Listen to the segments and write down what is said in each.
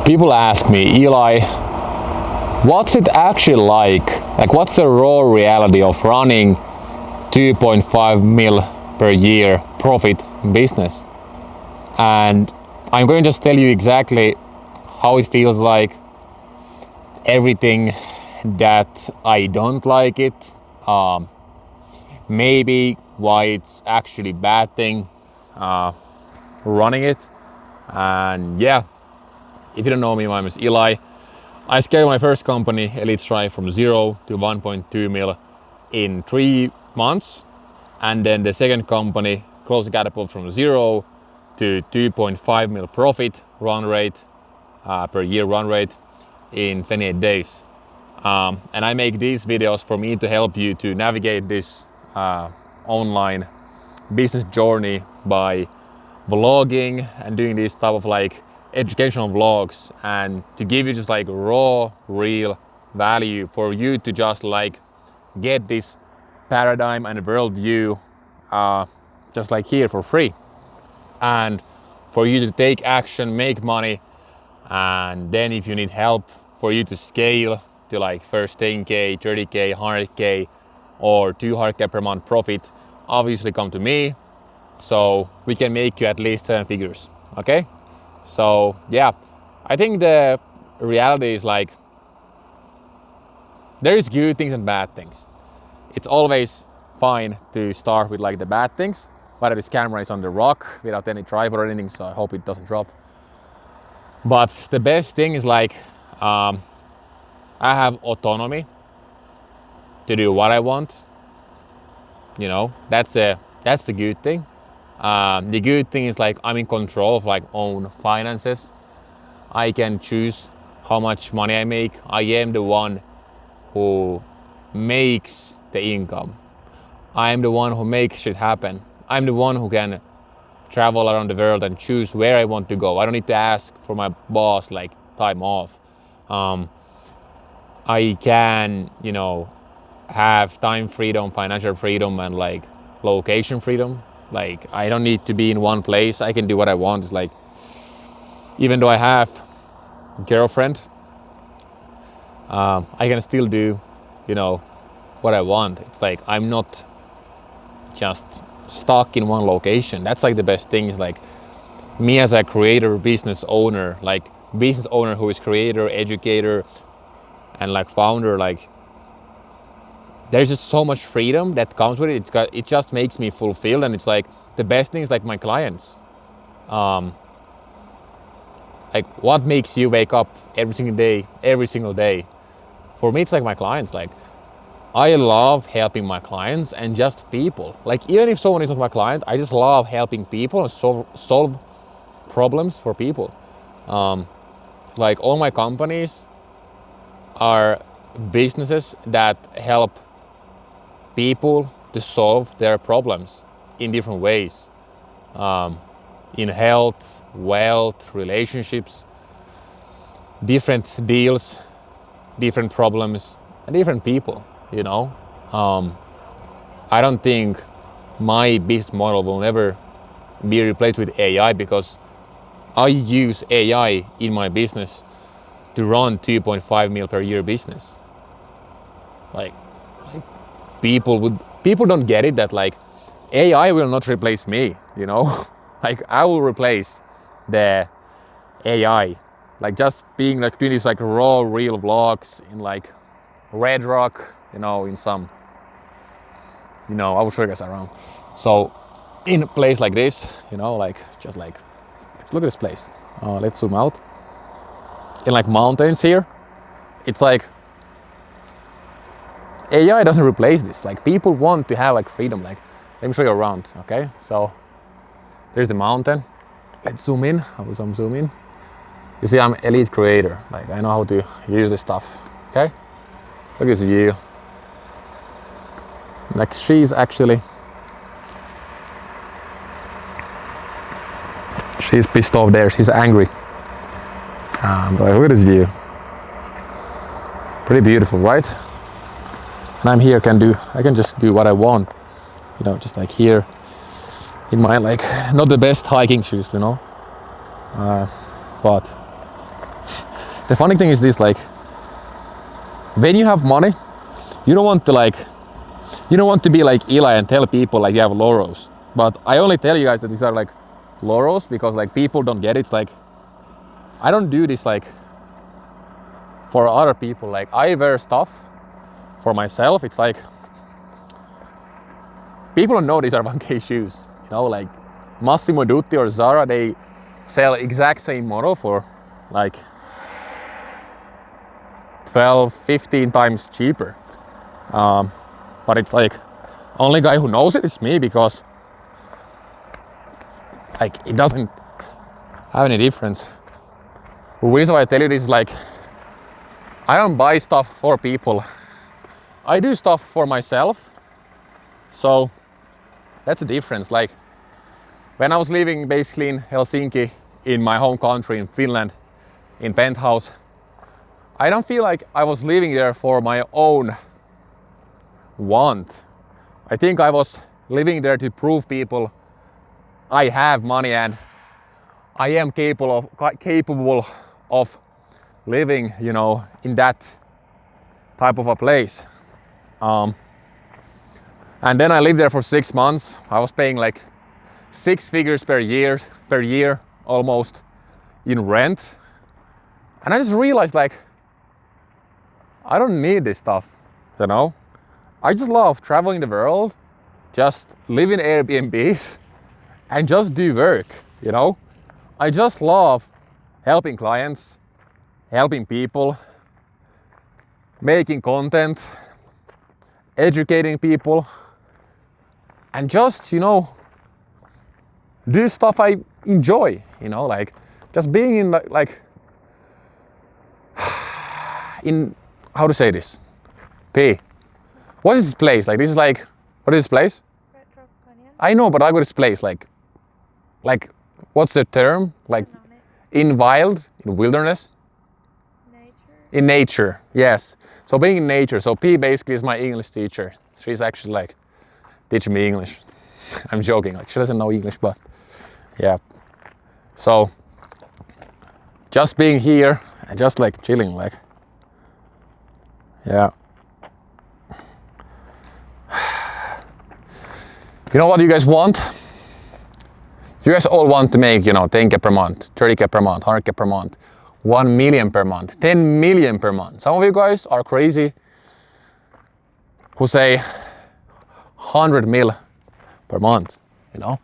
People ask me, Eli, what's it actually like? Like, what's the raw reality of running 2.5 mil per year profit business? And I'm going to just tell you exactly how it feels like, everything that I don't like it, maybe why it's actually bad thing running it. And yeah, if you don't know me, my name is Eli. I scaled my first company, Elite Strive, from 0 to 1.2 mil in 3 months. And then the second company, Close Catapult, from 0 to 2.5 mil profit run rate, per year run rate, in 28 days. And I make these videos for me to help you to navigate this online business journey by vlogging and doing these type of like educational vlogs, and to give you just like raw, real value for you to just like get this paradigm and worldview just like here for free, and for you to take action, make money, and then if you need help for you to scale to like first 10k, 30k, 100k or 200k per month profit, obviously come to me, so we can make you at least 7 figures. Okay, so yeah, I think the reality is like there is good things and bad things. It's always fine to start with like the bad things, but this camera is on the rock without any tripod or anything, so I hope it doesn't drop. But the best thing is like I have autonomy to do what I want. You know, that's the good thing. The good thing is like I'm in control of like own finances. I can choose how much money I make. I am the one who makes the income. I am the one who makes shit happen. I'm the one who can travel around the world and choose where I want to go. I don't need to ask for my boss like time off. I can, you know, have time freedom, financial freedom, and like location freedom. Like I don't need to be in one place. I can do what I want. It's like, even though I have a girlfriend, I can still do, you know, what I want. It's like I'm not just stuck in one location. That's like the best thing, is like me as a creator, business owner, like business owner who is creator, educator, and like founder, like there's just so much freedom that comes with it. It just makes me fulfilled, and it's like the best thing is like my clients. Like what makes you wake up every single day? For me, it's like my clients. Like I love helping my clients and just people. Like even if someone is not my client, I just love helping people and solve problems for people. Like all my companies are businesses that help people to solve their problems in different ways, in health, wealth, relationships, different deals, different problems, and different people, you know. I don't think my business model will never be replaced with AI, because I use AI in my business to run 2.5 mil per year business. Like people don't get it, that like AI will not replace me, you know. Like I will replace the AI. Like just being like doing these like raw, real vlogs in like Red Rock, you know, in some, you know, I will show you guys around. So in a place like this, you know, like just like look at this place. Let's zoom out. In like mountains here, it's like AI doesn't replace this. Like people want to have like freedom. Like let me show you around. Okay, so there's the mountain. Let's zoom in. I will zoom in. You see, I'm elite creator. Like I know how to use this stuff. Okay, look at this view. Like she's pissed off there. She's angry. But look at this view. Pretty beautiful, right? And I'm here. I can just do what I want. You know, just like here in my like not the best hiking shoes, you know. But the funny thing is this, like, when you have money, you don't want to be like Eli and tell people like you have laurels. But I only tell you guys that these are like laurels because like people don't get it. It's like, I don't do this like for other people. Like, I wear stuff for myself. It's like, people don't know these are 1K shoes. You know, like Massimo Dutti or Zara, they sell exact same model for like 12, 15 times cheaper. But it's like, only guy who knows it is me, because like it doesn't have any difference. The reason why I tell you this is like, I don't buy stuff for people. I do stuff for myself. So that's the difference. Like, when I was living basically in Helsinki, in my home country in Finland, in penthouse, I don't feel like I was living there for my own want. I think I was living there to prove people I have money and I am capable of living, you know, in that type of a place. And then I lived there for 6 months. I was paying like 6 figures per year almost in rent. And I just realized like, I don't need this stuff, you know? I just love traveling the world, just live in Airbnbs and just do work, you know? I just love helping clients, helping people, making content, educating people, and just, you know, do stuff I enjoy, you know, like just being in like in, how to say this? P. What is this place? Like, this is like, what is this place? Red Rock Canyon. I know, but I got this place, like, what's the term? Like, in wild, in wilderness? Nature. In nature, yes. So being in nature, so P basically is my English teacher. She's actually like teaching me English. I'm joking, like she doesn't know English, but yeah. So just being here and just like chilling, like, yeah. You know what you guys want? You guys all want to make, you know, 10K per month, 30K per month, 100K per month, 1 million per month, 10 million per month. Some of you guys are crazy who say 100 mil per month, you know?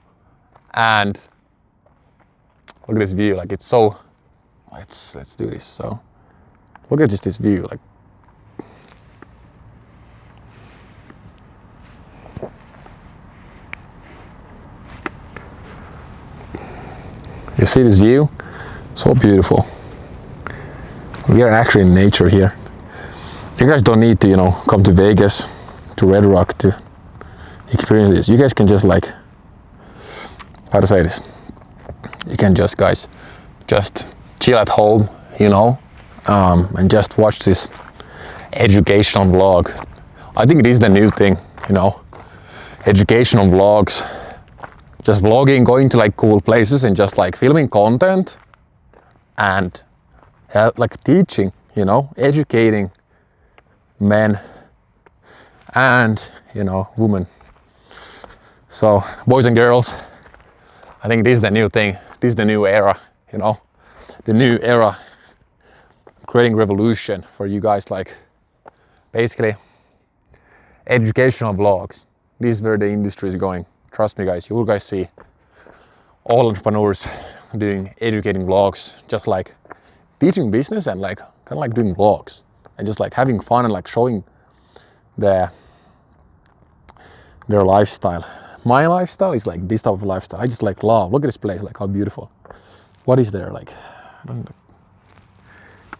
And look at this view, like it's so, let's do this. So look at just this view, like, you see this view? So beautiful. We are actually in nature here. You guys don't need to, you know, come to Vegas, to Red Rock to experience this. You guys can just like, how to say this? You can just, guys, just chill at home, you know, and just watch this educational vlog. I think it is the new thing, you know, educational vlogs. Just vlogging, going to like cool places and just like filming content and like teaching, you know, educating men and, you know, women. So boys and girls, I think this is the new thing. This is the new era, you know, the new era, creating revolution for you guys, like basically educational vlogs. This is where the industry is going. Trust me, guys, you will guys see all entrepreneurs doing educating vlogs, just like teaching business and like kind of like doing vlogs and just like having fun and like showing their lifestyle. My lifestyle is like this type of lifestyle. I just like love. Look at this place, like how beautiful. What is there? Like, I don't know.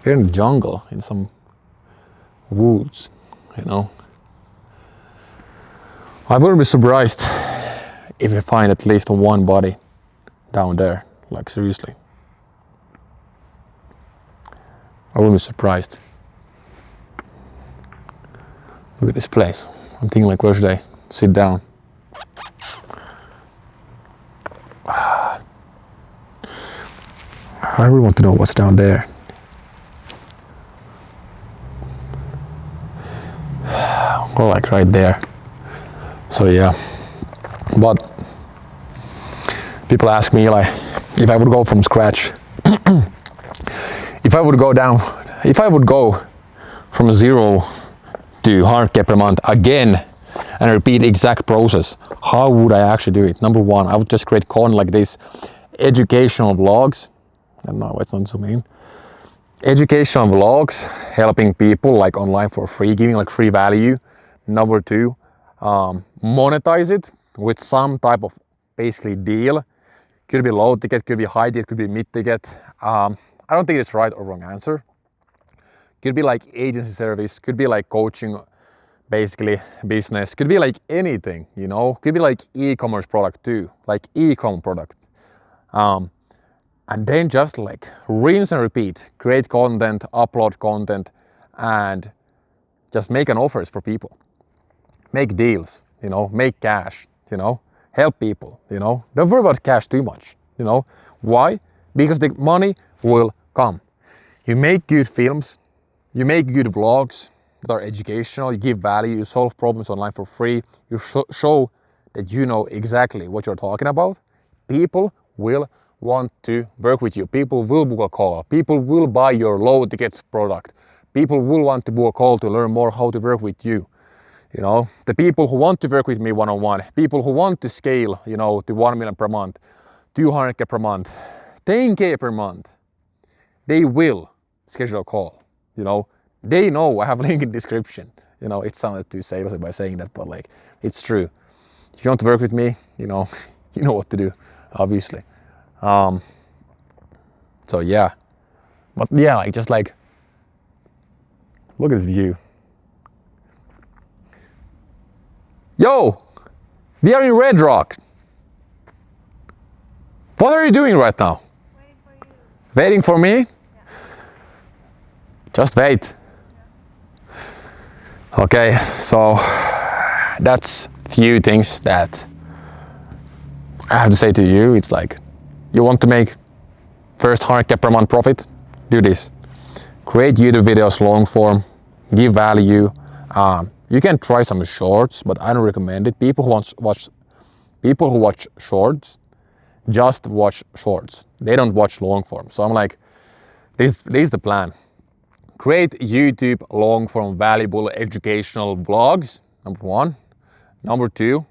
Here in the jungle, in some woods, you know. I wouldn't be surprised if you find at least one body down there, like seriously. I wouldn't be surprised. Look at this place. I'm thinking like, where should I sit down? I really want to know what's down there. or like right there. So yeah, but people ask me like if I would go from scratch, if I would go from 0 to 100k per month again and repeat the exact process, how would I actually do it? Number one, I would just create content like this, educational vlogs. I don't know, it's not zoom in. Educational vlogs, helping people like online for free, giving like free value. Number two, monetize it with some type of basically deal. Could be low ticket, could be high ticket, could be mid ticket. I don't think it's right or wrong answer. Could be like agency service, could be like coaching, basically business, could be like anything, you know, could be like e-commerce product too, like e-com product. And then just like rinse and repeat, create content, upload content, and just make an offers for people. Make deals, you know, make cash, you know, help people, you know. Don't worry about cash too much, you know. Why? Because the money will come. You make good films, you make good vlogs that are educational, you give value, you solve problems online for free, you show that you know exactly what you're talking about. People will want to work with you. People will book a call. People will buy your low tickets product. People will want to book a call to learn more how to work with you. You know, the people who want to work with me one-on-one, people who want to scale, you know, to 1 million per month, 200k per month, 10k per month, they will schedule a call. You know, they know. I have a link in description. You know, it sounded too salesy by saying that, but like, it's true. If you want to work with me, you know, you know what to do, obviously. So yeah, but yeah, like just like, look at this view. Yo, we are in Red Rock. What are you doing right now? Waiting for you. Waiting for me? Yeah. Just wait. Okay, so that's few things that I have to say to you. It's like, you want to make first 100k per month profit? Do this. Create YouTube videos long form, give value. You can try some shorts, but I don't recommend it. People who watch shorts just watch shorts. They don't watch long form. So I'm like, this is the plan. Create YouTube long form valuable educational vlogs, number one. Number two,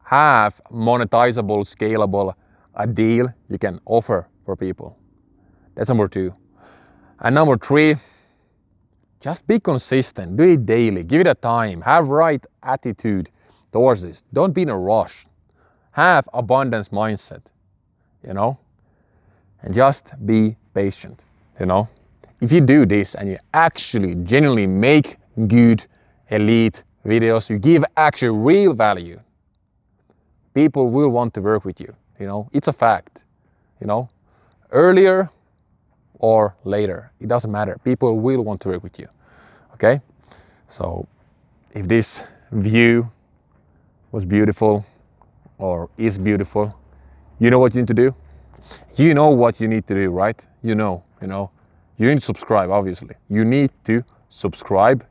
have monetizable, scalable a deal you can offer for people. That's number two. And number three, just be consistent, do it daily, give it a time, have right attitude towards this. Don't be in a rush. Have abundance mindset, you know, and just be patient, you know. If you do this and you actually genuinely make good elite videos, you give actually real value, people will want to work with you, you know. It's a fact, you know. Earlier or later, it doesn't matter. People will want to work with you, okay? So if this view was beautiful or is beautiful, you know what you need to do? You know what you need to do, right? You know. You need to subscribe, obviously. You need to subscribe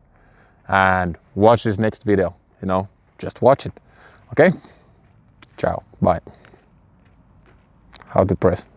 and watch this next video, you know. Just watch it, okay? Ciao, bye. How to press.